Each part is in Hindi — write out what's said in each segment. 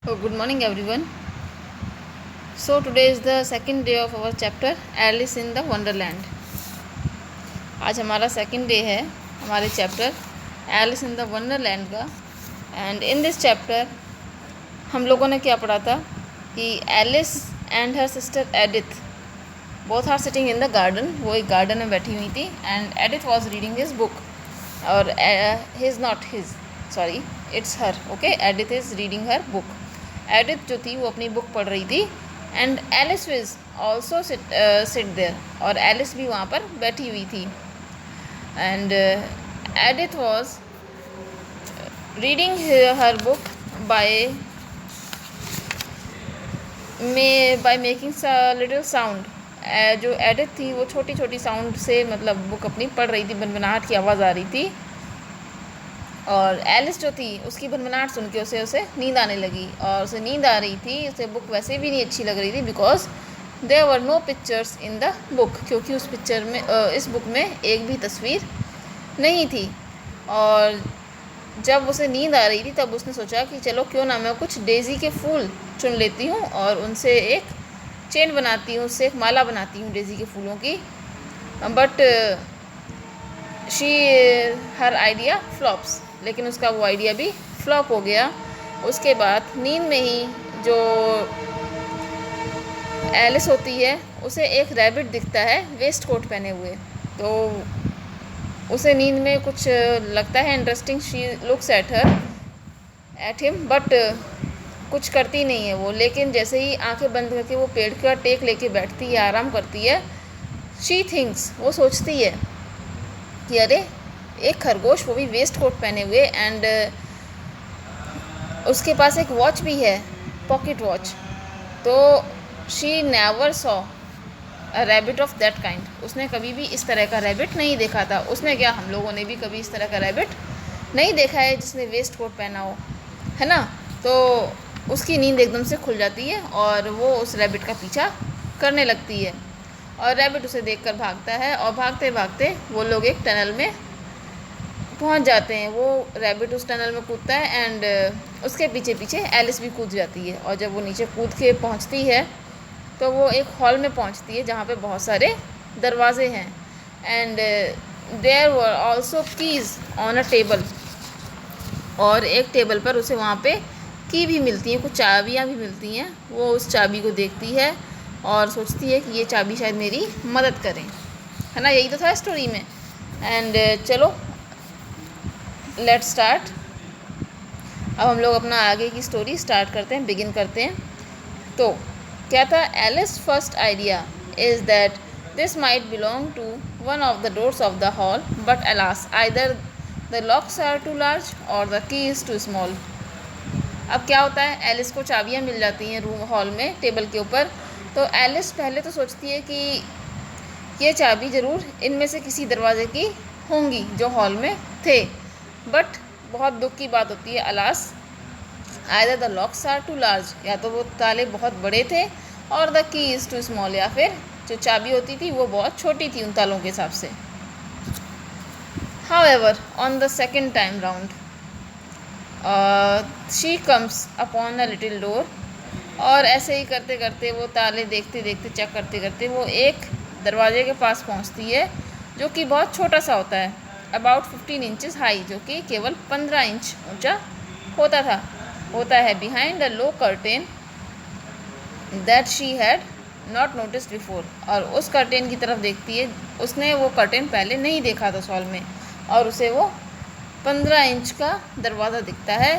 Oh, good morning, everyone. So, today is the second day of our chapter Alice in the Wonderland. आज हमारा सेकंड डे है हमारे chapter Alice in the Wonderland का। एंड इन दिस चैप्टर हम लोगों ने क्या पढ़ा था कि Alice and her sister Edith both are sitting in the garden. वो एक गार्डन में बैठी हुई थी and Edith was reading his book और his not his sorry it's her okay. Edith is reading her book. Edith जो थी वो अपनी बुक पढ़ रही थी and Alice Vij also sit there और एलिस भी वहाँ पर बैठी हुई थी। And Edith was reading her book by making little sound. जो एडिथ थी वो छोटी छोटी साउंड से मतलब बुक अपनी पढ़ रही थी, बनबनाहट की आवाज़ आ रही थी। और एलिस जो थी उसकी भनभनाहट सुन के उसे नींद आने लगी और उसे नींद आ रही थी। उसे बुक वैसे भी नहीं अच्छी लग रही थी because there were no pictures in the book, क्योंकि उस पिक्चर में इस बुक में एक भी तस्वीर नहीं थी। और जब उसे नींद आ रही थी तब उसने सोचा कि चलो क्यों ना मैं कुछ डेज़ी के फूल चुन लेती हूँ और उनसे एक चेन बनाती हूँ, उससे एक माला बनाती हूँ डेज़ी के फूलों की। बट हर आइडिया फ्लॉप्स, लेकिन उसका वो आइडिया भी फ्लॉप हो गया। उसके बाद नींद में ही जो एलिस होती है उसे एक रैबिट दिखता है वेस्ट कोट पहने हुए। तो उसे नींद में कुछ लगता है interesting. She looks at him but कुछ करती नहीं है वो। लेकिन जैसे ही आंखें बंद करके वो पेड़ का टेक लेके बैठती है, आराम करती है, शी थिंक्स, वो सोचती है कि अरे एक खरगोश, वो भी वेस्ट कोट पहने हुए, एंड उसके पास एक वॉच भी है, पॉकेट वॉच। तो she never saw a rabbit of that kind. उसने कभी भी इस तरह का रैबिट नहीं देखा था। उसने क्या, हम लोगों ने भी कभी इस तरह का रैबिट नहीं देखा है जिसने वेस्ट कोट पहना हो, है ना। तो उसकी नींद एकदम से खुल जाती है और वो उस रैबिट का पीछा करने लगती है और रैबिट उसे देखकर भागता है और भागते भागते वो लोग एक टनल में पहुंच जाते हैं। वो रैबिट उस टनल में कूदता है एंड उसके पीछे पीछे एलिस भी कूद जाती है। और जब वो नीचे कूद के पहुंचती है तो वो एक हॉल में पहुंचती है जहाँ पे बहुत सारे दरवाजे हैं and there were also keys on a table. और एक टेबल पर उसे वहाँ पे की भी मिलती हैं, कुछ चाबियाँ भी मिलती हैं। वो उस चाबी को देखती है और सोचती है कि ये चाबी शायद मेरी मदद करें, है ना। यही तो था स्टोरी में। एंड चलो लेट्स स्टार्ट। अब हम लोग अपना आगे की स्टोरी स्टार्ट करते हैं, बिगिन करते हैं। तो क्या था, Alice first idea is that this might belong to one of the doors of the hall but alas either the locks are too large और the key is too small. अब क्या होता है, एलिस को चाबियाँ मिल जाती हैं रूम हॉल में टेबल के ऊपर। तो एलिस पहले तो सोचती है कि ये चाबी ज़रूर इनमें से किसी दरवाजे की होंगी जो हॉल में थे। बट बहुत दुख की बात होती है, alas either the locks are too large, या तो वो ताले बहुत बड़े थे, और the key is too small, या फिर जो चाबी होती थी वो बहुत छोटी थी उन तालों के हिसाब से। However on the second time round she comes upon a little door. और ऐसे ही करते करते वो ताले देखते देखते चेक करते करते वो एक दरवाजे के पास पहुंचती है जो कि बहुत छोटा सा होता है, अबाउट 15 इंचज़ हाई, जो कि केवल 15 इंच ऊंचा होता है behind a low curtain that she had not noticed before. और उस कर्टेन की तरफ देखती है, उसने वो कर्टेन पहले नहीं देखा था हॉल में, और उसे वो 15 इंच का दरवाज़ा दिखता है।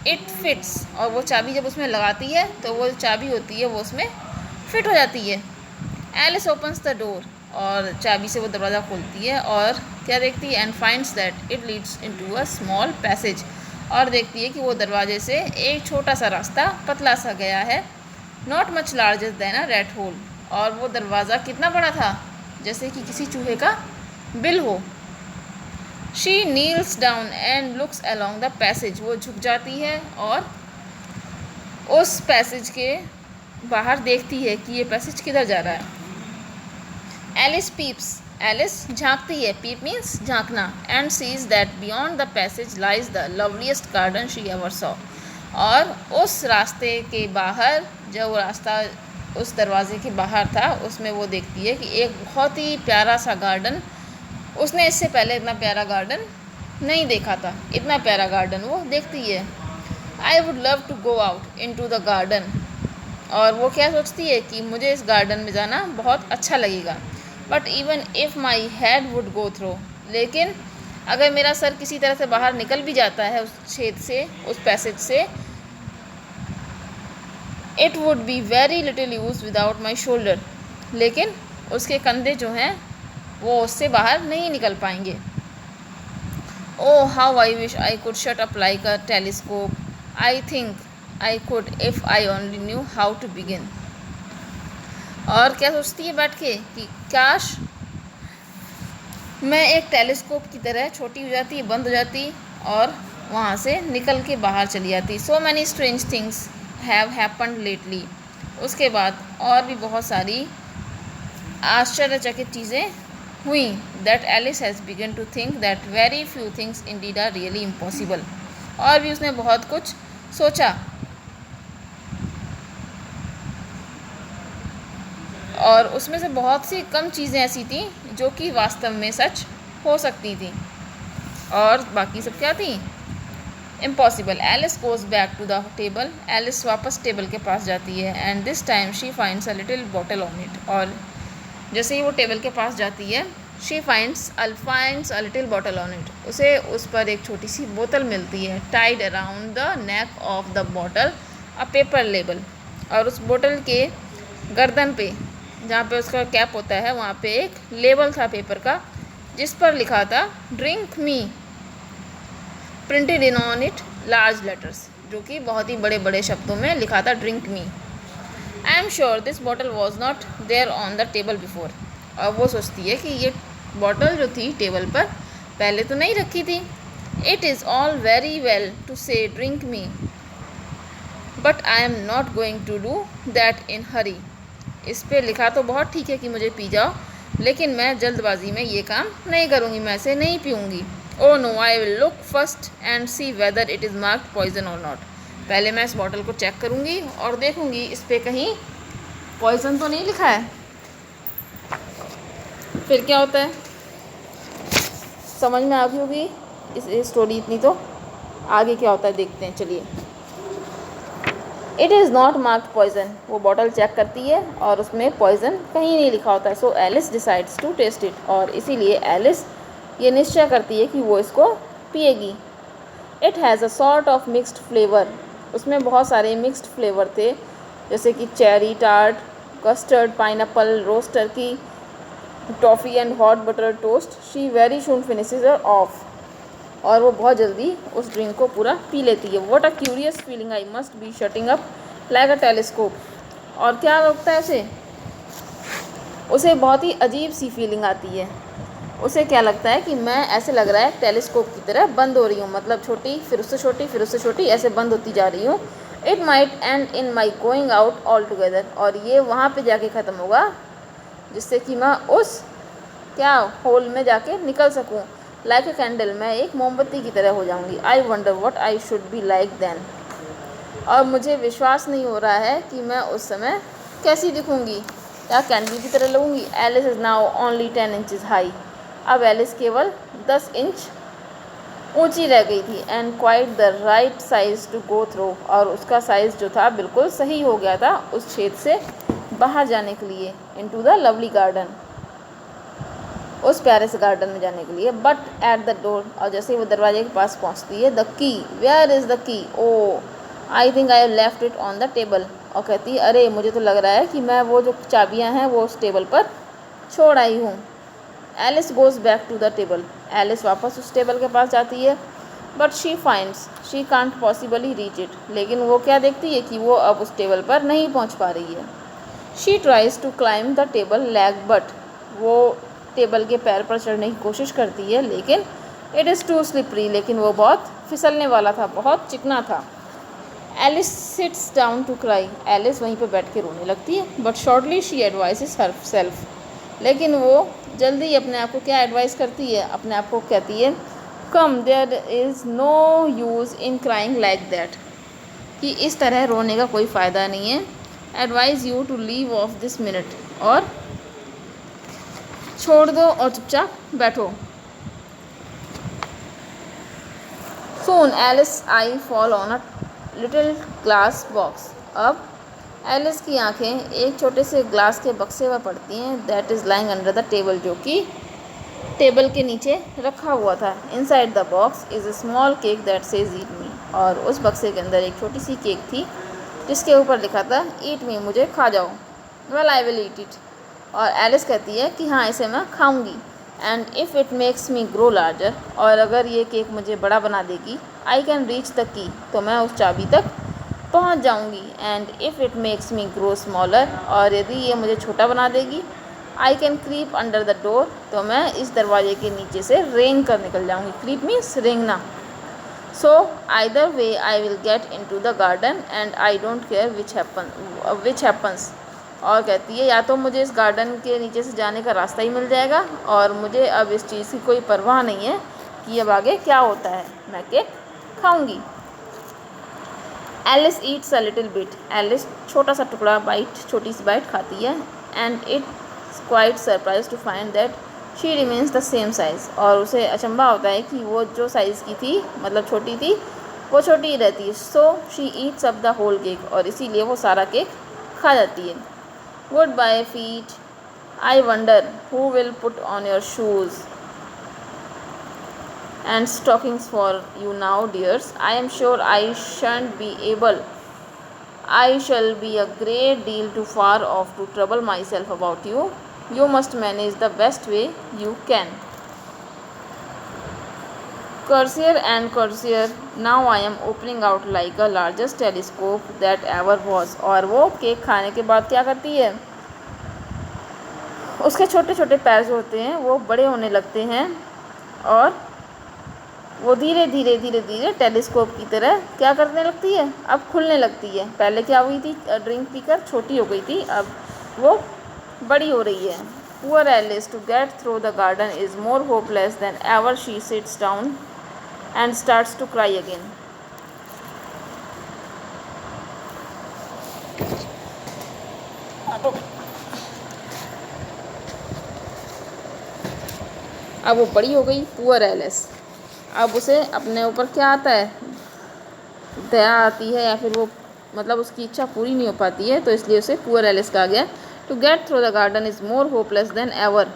इट फिट्स, और वो चाबी जब उसमें लगाती है तो वो चाबी होती है वो उसमें फिट हो जाती है। एलिस ओपन्स द डोर, और चाबी से वो दरवाज़ा खोलती है और क्या देखती है, and finds that it leads into a small passage. और देखती है कि वो दरवाजे से एक छोटा सा रास्ता पतला सा गया है, not much larger than a rat hole. और वो दरवाज़ा कितना बड़ा था, जैसे कि किसी चूहे का बिल हो। She Niels down and looks along the passage, वो झुक जाती है और उस पैसेज के बाहर देखती है कि ये पैसेज किधर जा रहा है। एलिस पीप्स, एलिस झांकती है, पीप मीन्स झांकना, and sees that beyond the passage lies the loveliest garden she ever saw. और उस रास्ते के बाहर, जो वो रास्ता उस दरवाज़े के बाहर था, उसमें वो देखती है कि एक बहुत ही प्यारा सा गार्डन, उसने इससे पहले इतना प्यारा गार्डन नहीं देखा था। इतना प्यारा गार्डन वो देखती है। I would love to go out into the garden. और वो क्या सोचती है कि मुझे इस गार्डन में जाना बहुत अच्छा लगेगा। But even if my head would go through, लेकिन अगर मेरा सर किसी तरह से बाहर निकल भी जाता है उस छेद से, उस पैसेज से, it would be very little use without my shoulder, लेकिन उसके कंधे जो हैं वो उससे बाहर नहीं निकल पाएंगे। Oh, how I wish I could shut up like a telescope. I think I could if I only knew how to begin. और क्या सोचती है बैठ के कि काश मैं एक टेलीस्कोप की तरह छोटी हो जाती, बंद हो जाती और वहाँ से निकल के बाहर चली जाती। So many strange things have happened lately. उसके बाद और भी बहुत सारी आश्चर्यचकित चीज़ें हुई। That Alice has begun to think that very few things indeed are really impossible. और भी उसने बहुत कुछ सोचा और उसमें से बहुत सी कम चीज़ें ऐसी थी जो कि वास्तव में सच हो सकती थी, और बाकी सब क्या थी, impossible. Alice goes back to the table. Alice वापस टेबल के पास जाती है and this time she finds a little bottle on it. और जैसे ही वो टेबल के पास जाती है, she finds a little bottle on it, उसे उस पर एक छोटी सी बोतल मिलती है। Tied around the neck of the bottle a paper label. और उस बोतल के गर्दन पे, जहाँ पे उसका कैप होता है, वहाँ पे एक लेबल था पेपर का जिस पर लिखा था drink me, printed in on it large letters, जो कि बहुत ही बड़े बड़े शब्दों में लिखा था drink me. I am sure this bottle was not there on the table before. और वो सोचती है कि ये बॉटल जो थी टेबल पर पहले तो नहीं रखी थी। It is all very well to say drink me, but I am not going to do that in hurry. इस पर लिखा तो बहुत ठीक है कि मुझे पी जाओ, लेकिन मैं जल्दबाजी में ये काम नहीं करूँगी, मैं इसे नहीं पीऊँगी। Oh no, I will look first and see whether it is marked poison और नॉट। पहले मैं इस बॉटल को चेक करूँगी और देखूँगी इस पर कहीं पॉइजन तो नहीं लिखा है। फिर क्या होता है, समझ में आ गई होगी इस स्टोरी इतनी, तो आगे क्या होता है देखते हैं, चलिए। It is not marked poison. वो बॉटल चेक करती है और उसमें पॉइजन कहीं नहीं लिखा होता है। So Alice decides to test it. और इसीलिए एलिस ये निश्चय करती है कि वो इसको पिएगी। It has a sort of mixed flavour. उसमें बहुत सारे मिक्स्ड फ्लेवर थे, जैसे कि cherry tart, custard, pineapple, roast turkey, toffee and hot butter toast. She very soon finishes off. और वो बहुत जल्दी उस ड्रिंक को पूरा पी लेती है। What a curious feeling, I must be shutting up like a telescope. और क्या लगता है उसे बहुत ही अजीब सी फीलिंग आती है। उसे क्या लगता है कि मैं, ऐसे लग रहा है टेलीस्कोप की तरह बंद हो रही हूँ, मतलब छोटी, फिर उससे छोटी, फिर उससे छोटी, ऐसे बंद होती जा रही हूँ। It might and in my going out all together. और ये वहाँ पे जाके ख़त्म होगा जिससे कि मैं उस क्या होल में जाके निकल सकूँ। लाइक ए कैंडल, मैं एक मोमबत्ती की तरह हो जाऊँगी। I wonder what I should be like then. और मुझे विश्वास नहीं हो रहा है कि मैं उस समय कैसी दिखूँगी, क्या कैंडल की तरह लगूँगी। Alice is now only 10 inches high. अब एलिस केवल 10 इंच ऊंची रह गई थी। And quite the right size to go through. और उसका साइज़ जो था बिल्कुल सही हो गया था उस छेद से बाहर जाने के लिए, इनटू द लवली गार्डन, उस प्यारे से गार्डन में जाने के लिए। बट एट द डोर, और जैसे ही वो दरवाजे के पास पहुंचती है, the key, where is the key, oh I think I have left it on the table. और कहती है, अरे मुझे तो लग रहा है कि मैं वो जो चाबियां हैं वो उस टेबल पर छोड़ आई हूँ। Alice goes back to the table. Alice वापस उस टेबल के पास जाती है। But she finds she can't possibly reach it. लेकिन वो क्या देखती है कि वो अब उस टेबल पर नहीं पहुँच पा रही है। She tries to climb the table leg, but वो टेबल के पैर पर चढ़ने की कोशिश करती है, लेकिन इट इज़ टू स्लिपरी, लेकिन वो बहुत फिसलने वाला था, बहुत चिकना था। Alice sits down to cry. Alice वहीं पर बैठ के रोने लगती है। But shortly she advises herself. लेकिन वो जल्दी ही अपने आप को क्या एडवाइस करती है, अपने आप को कहती है, come there is no use in crying like that. कि इस तरह रोने का कोई फ़ायदा नहीं है। Advise you to leave off this minute, और छोड़ दो और चुपचाप बैठो। Soon Alice eye fall on a little glass box. अब एलिस की आंखें एक छोटे से ग्लास के बक्से पर पड़ती हैं। That is lying under the table, जो कि टेबल के नीचे रखा हुआ था। Inside the box is a small cake that says eat me, और उस बक्से के अंदर एक छोटी सी केक थी जिसके ऊपर लिखा था ईट मी, मुझे खा जाओ। Well I will eat it, और एलिस कहती है कि हाँ, इसे मैं खाऊंगी। And if it makes me grow larger, और अगर ये केक मुझे बड़ा बना देगी, I can reach the key, तो मैं उस चाबी तक पहुंच जाऊंगी। And if it makes me grow smaller, और यदि ये मुझे छोटा बना देगी, I can creep under the door, तो मैं इस दरवाजे के नीचे से रेंग कर निकल जाऊंगी। क्रीप मीन्स रेंगना। So either way I will get into the garden and I don't care which happens, और कहती है या तो मुझे इस गार्डन के नीचे से जाने का रास्ता ही मिल जाएगा, और मुझे अब इस चीज़ की कोई परवाह नहीं है कि अब आगे क्या होता है, मैं केक खाऊंगी। Alice eats a little bit, Alice छोटा सा टुकड़ा छोटी सी बाइट खाती है। And it's quite surprise to find that she remains the same size, और उसे अचंभा होता है कि वो जो साइज़ की थी, मतलब छोटी थी, वो छोटी ही रहती है। So she eats up the whole cake, और इसीलिए वो सारा केक खा जाती है। Goodbye, feet. I wonder who will put on your shoes and stockings for you now, dears. I am sure I shan't be able. I shall be a great deal too far off to trouble myself about you. You must manage the best way you can. Courtier and courtier, now I am opening out like a largest telescope that ever was. और वो केक खाने के बाद क्या करती है, उसके छोटे छोटे पैर जो होते हैं वो बड़े होने लगते हैं, और वो धीरे धीरे धीरे धीरे टेलीस्कोप की तरह क्या करने लगती है, अब खुलने लगती है। पहले क्या हुई थी, ड्रिंक पीकर छोटी हो गई थी, अब वो बड़ी हो रही है। Poor Alice, to get through the garden is more hopeless than ever, she sits down and starts to cry again. अब वो बड़ी हो गई, पुअर एलिस। अब उसे अपने ऊपर क्या आता है, दया आती है, या फिर वो मतलब उसकी इच्छा पूरी नहीं हो पाती है, तो इसलिए उसे पुअर एलिस कहा गया। To get through the garden is more hopeless than ever,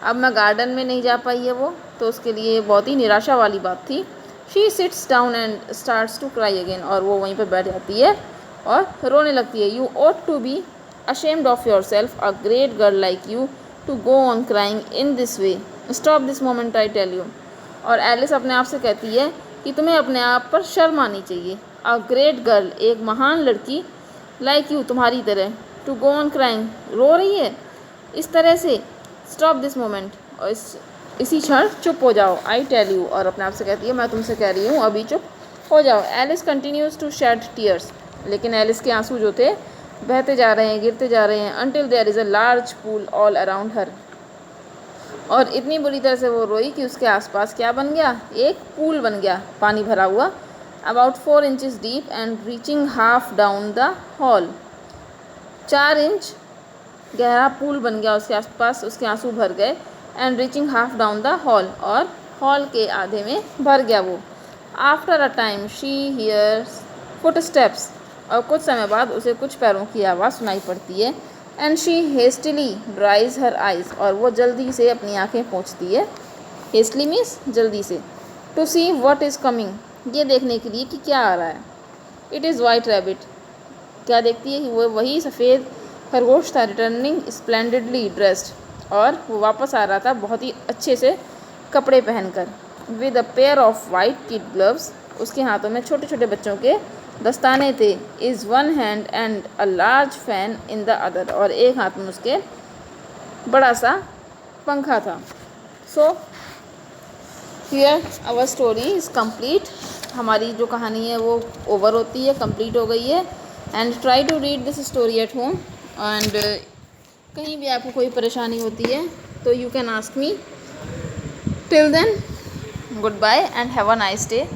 अब मैं गार्डन में नहीं जा पाई है वो, तो उसके लिए बहुत ही निराशा वाली बात थी। She sits down and starts to cry again, और वो वहीं पर बैठ जाती है और रोने लगती है। You ought to be ashamed of yourself, a great girl like you, to go on crying in this way. Stop this moment, I tell you. और एलिस अपने आप से कहती है कि तुम्हें अपने आप पर शर्म आनी चाहिए। अ ग्रेट गर्ल, एक महान लड़की, लाइक यू, तुम्हारी तरह, टू गो ऑन क्राइंग, रो रही है इस तरह से। स्टॉप दिस मोमेंट, और इसी क्षण चुप हो जाओ। आई टेल यू, और अपने आप से कहती है मैं तुमसे कह रही हूँ अभी चुप हो जाओ। Alice continues to shed tears, लेकिन एलिस के आंसू जो थे बहते जा रहे हैं, गिरते जा रहे हैं। Until there is a large pool all around her, और इतनी बुरी तरह से वो रोई कि उसके आसपास क्या बन गया, एक पूल बन गया, पानी भरा हुआ। About 4 inches deep and reaching half down the hall, 4 inch गहरा पूल बन गया उसके आसपास, उसके आंसू भर गए। And reaching half down the hall, और हॉल के आधे में भर गया वो। After a time she hears footsteps, और कुछ समय बाद उसे कुछ पैरों की आवाज़ सुनाई पड़ती है। And she hastily ड्राइज her eyes, और वो जल्दी से अपनी आँखें पोंछती है। हेस्टली मीन्स जल्दी से। To see what is coming, ये देखने के लिए कि क्या आ रहा है। इट इज़ वाइट रैबिट, क्या देखती है कि वो वही सफ़ेद खरगोश था। रिटर्निंग स्प्लेंडिडली ड्रेस्ड, और वो वापस आ रहा था बहुत ही अच्छे से कपड़े पहनकर। With a pair of white kid gloves, उसके हाथों में छोटे छोटे बच्चों के दस्ताने थे। Is one hand and a large fan in the other, और एक हाथ में उसके बड़ा सा पंखा था। So here our story is complete, हमारी जो कहानी है वो ओवर होती है, कंप्लीट हो गई है। And try to read this story at home, and कहीं भी आपको कोई परेशानी होती है तो you can ask me. Till then, goodbye and have a nice day.